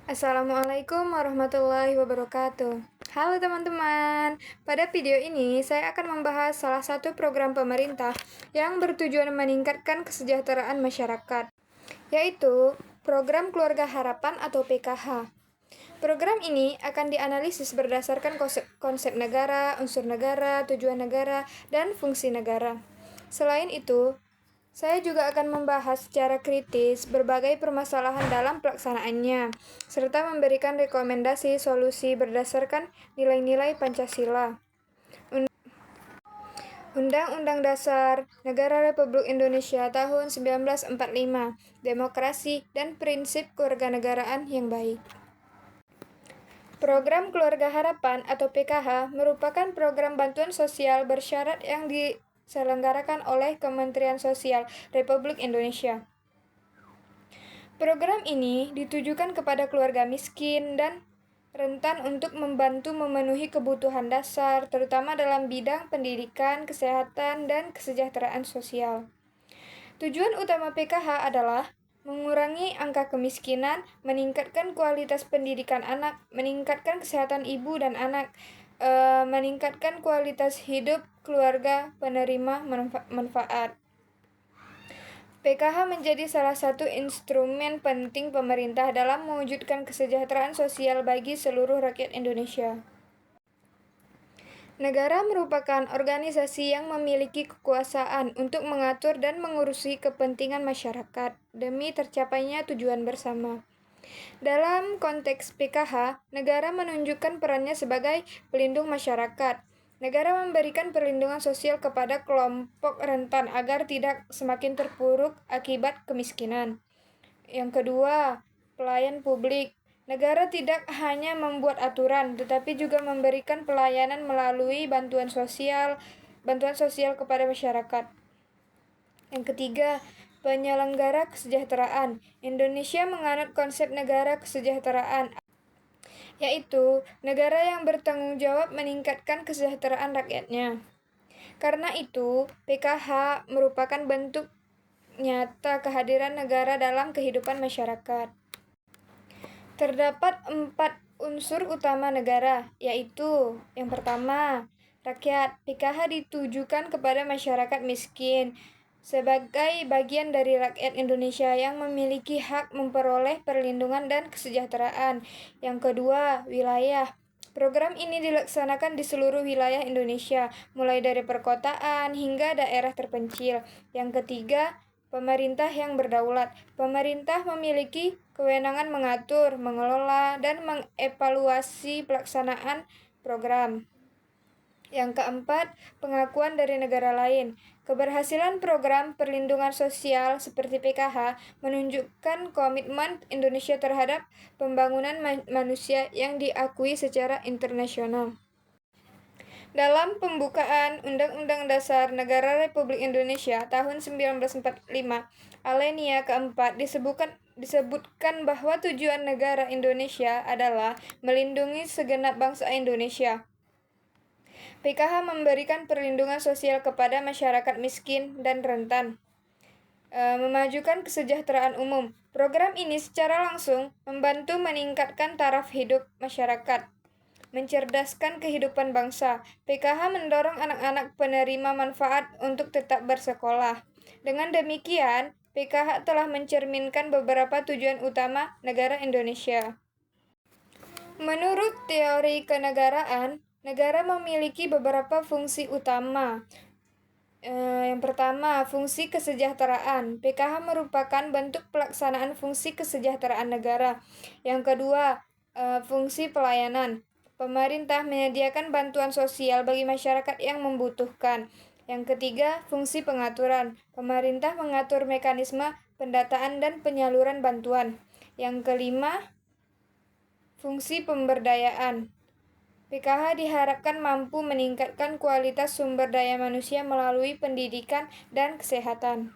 Assalamualaikum warahmatullahi wabarakatuh. Halo teman-teman, pada video ini saya akan membahas salah satu program pemerintah yang bertujuan meningkatkan kesejahteraan masyarakat, yaitu Program Keluarga Harapan atau PKH. Program ini akan dianalisis berdasarkan konsep negara, unsur negara, tujuan negara, dan fungsi negara. Selain itu, saya juga akan membahas secara kritis berbagai permasalahan dalam pelaksanaannya, serta memberikan rekomendasi solusi berdasarkan nilai-nilai Pancasila. Undang-Undang Dasar Negara Republik Indonesia tahun 1945, demokrasi dan prinsip kewarganegaraan yang baik. Program Keluarga Harapan atau PKH merupakan program bantuan sosial bersyarat yang diselenggarakan oleh Kementerian Sosial Republik Indonesia. Program ini ditujukan kepada keluarga miskin dan rentan untuk membantu memenuhi kebutuhan dasar, terutama dalam bidang pendidikan, kesehatan, dan kesejahteraan sosial. Tujuan utama PKH adalah mengurangi angka kemiskinan, meningkatkan kualitas pendidikan anak, meningkatkan kesehatan ibu dan anak, meningkatkan kualitas hidup keluarga penerima manfaat. PKH menjadi salah satu instrumen penting pemerintah dalam mewujudkan kesejahteraan sosial bagi seluruh rakyat Indonesia. Negara merupakan organisasi yang memiliki kekuasaan untuk mengatur dan mengurusi kepentingan masyarakat demi tercapainya tujuan bersama. Dalam konteks PKH, negara menunjukkan perannya sebagai pelindung masyarakat. Negara memberikan perlindungan sosial kepada kelompok rentan agar tidak semakin terpuruk akibat kemiskinan. Yang kedua, pelayan publik. Negara tidak hanya membuat aturan, tetapi juga memberikan pelayanan melalui bantuan sosial kepada masyarakat. Yang ketiga, penyelenggara kesejahteraan. Indonesia menganut konsep negara kesejahteraan, yaitu negara yang bertanggung jawab meningkatkan kesejahteraan rakyatnya. Karena itu, PKH merupakan bentuk nyata kehadiran negara dalam kehidupan masyarakat. Terdapat 4 unsur utama negara, yaitu yang pertama, rakyat. PKH ditujukan kepada masyarakat miskin sebagai bagian dari rakyat Indonesia yang memiliki hak memperoleh perlindungan dan kesejahteraan. Yang kedua, wilayah. Program ini dilaksanakan di seluruh wilayah Indonesia, mulai dari perkotaan hingga daerah terpencil. Yang ketiga, pemerintah yang berdaulat. Pemerintah memiliki kewenangan mengatur, mengelola, dan mengevaluasi pelaksanaan program. Yang keempat, pengakuan dari negara lain. Keberhasilan program perlindungan sosial seperti PKH menunjukkan komitmen Indonesia terhadap pembangunan manusia yang diakui secara internasional. Dalam pembukaan Undang-Undang Dasar Negara Republik Indonesia tahun 1945, alinea keempat disebutkan bahwa tujuan negara Indonesia adalah melindungi segenap bangsa Indonesia. PKH memberikan perlindungan sosial kepada masyarakat miskin dan rentan, memajukan kesejahteraan umum. Program ini secara langsung membantu meningkatkan taraf hidup masyarakat, mencerdaskan kehidupan bangsa. PKH mendorong anak-anak penerima manfaat untuk tetap bersekolah. Dengan demikian, PKH telah mencerminkan beberapa tujuan utama negara Indonesia. Menurut teori kenegaraan, negara memiliki beberapa fungsi utama. Yang pertama, fungsi kesejahteraan. PKH merupakan bentuk pelaksanaan fungsi kesejahteraan negara. Yang kedua, fungsi pelayanan. Pemerintah menyediakan bantuan sosial bagi masyarakat yang membutuhkan. Yang ketiga, fungsi pengaturan. Pemerintah mengatur mekanisme pendataan dan penyaluran bantuan. Yang kelima, fungsi pemberdayaan. PKH diharapkan mampu meningkatkan kualitas sumber daya manusia melalui pendidikan dan kesehatan.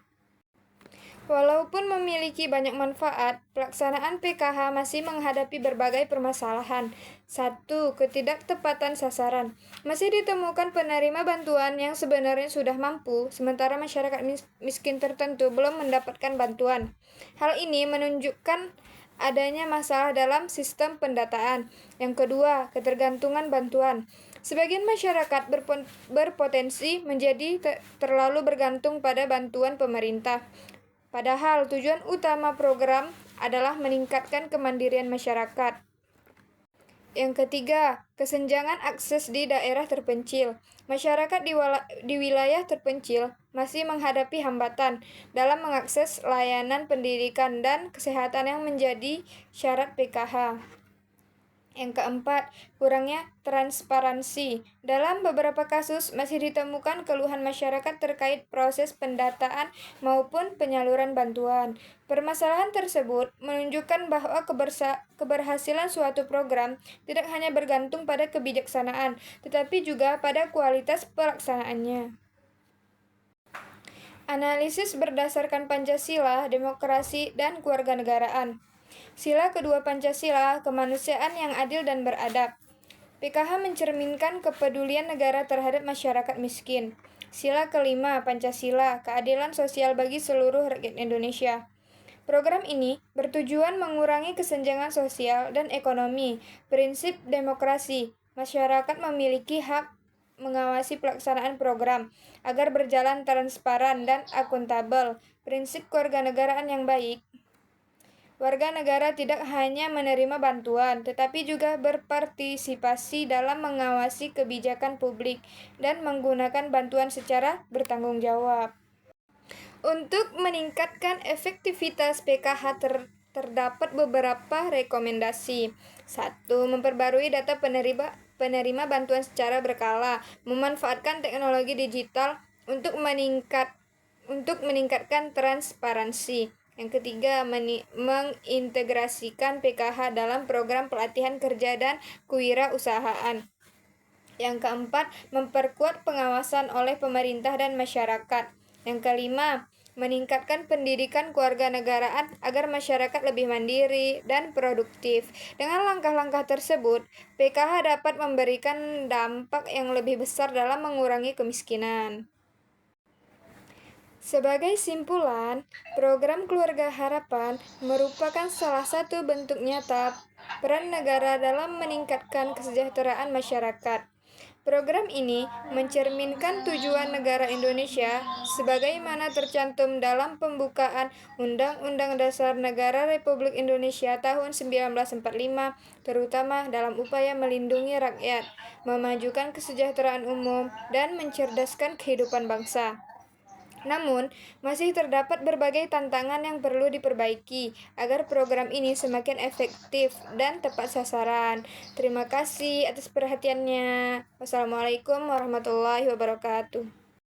Walaupun memiliki banyak manfaat, pelaksanaan PKH masih menghadapi berbagai permasalahan. 1. Ketidaktepatan sasaran. Masih ditemukan penerima bantuan yang sebenarnya sudah mampu, sementara masyarakat miskin tertentu belum mendapatkan bantuan. Hal ini menunjukkan adanya masalah dalam sistem pendataan. Yang kedua, ketergantungan bantuan. Sebagian masyarakat berpotensi menjadi terlalu bergantung pada bantuan pemerintah. Padahal tujuan utama program adalah meningkatkan kemandirian masyarakat. Yang ketiga, kesenjangan akses di daerah terpencil. Masyarakat di wilayah terpencil masih menghadapi hambatan dalam mengakses layanan pendidikan dan kesehatan yang menjadi syarat PKH. Yang keempat, kurangnya transparansi. Dalam beberapa kasus masih ditemukan keluhan masyarakat terkait proses pendataan maupun penyaluran bantuan. Permasalahan tersebut menunjukkan bahwa keberhasilan suatu program tidak hanya bergantung pada kebijaksanaan, tetapi juga pada kualitas pelaksanaannya. Analisis berdasarkan Pancasila, demokrasi, dan kewarganegaraan. Sila kedua Pancasila, kemanusiaan yang adil dan beradab. PKH mencerminkan kepedulian negara terhadap masyarakat miskin. Sila kelima Pancasila, keadilan sosial bagi seluruh rakyat Indonesia. Program ini bertujuan mengurangi kesenjangan sosial dan ekonomi. Prinsip demokrasi, masyarakat memiliki hak mengawasi pelaksanaan program agar berjalan transparan dan akuntabel. Prinsip kewarganegaraan yang baik, warga negara tidak hanya menerima bantuan, tetapi juga berpartisipasi dalam mengawasi kebijakan publik dan menggunakan bantuan secara bertanggung jawab. Untuk meningkatkan efektivitas PKH terdapat beberapa rekomendasi. 1. Memperbarui data penerima bantuan secara berkala, memanfaatkan teknologi digital untuk meningkatkan transparansi. Yang ketiga, mengintegrasikan PKH dalam program pelatihan kerja dan kewirausahaan. Yang keempat, memperkuat pengawasan oleh pemerintah dan masyarakat. Yang kelima, meningkatkan pendidikan kewarganegaraan agar masyarakat lebih mandiri dan produktif. Dengan langkah-langkah tersebut, PKH dapat memberikan dampak yang lebih besar dalam mengurangi kemiskinan. Sebagai simpulan, program Keluarga Harapan merupakan salah satu bentuk nyata peran negara dalam meningkatkan kesejahteraan masyarakat. Program ini mencerminkan tujuan negara Indonesia sebagaimana tercantum dalam pembukaan Undang-Undang Dasar Negara Republik Indonesia tahun 1945, terutama dalam upaya melindungi rakyat, memajukan kesejahteraan umum, dan mencerdaskan kehidupan bangsa. Namun, masih terdapat berbagai tantangan yang perlu diperbaiki agar program ini semakin efektif dan tepat sasaran. Terima kasih atas perhatiannya. Wassalamualaikum warahmatullahi wabarakatuh.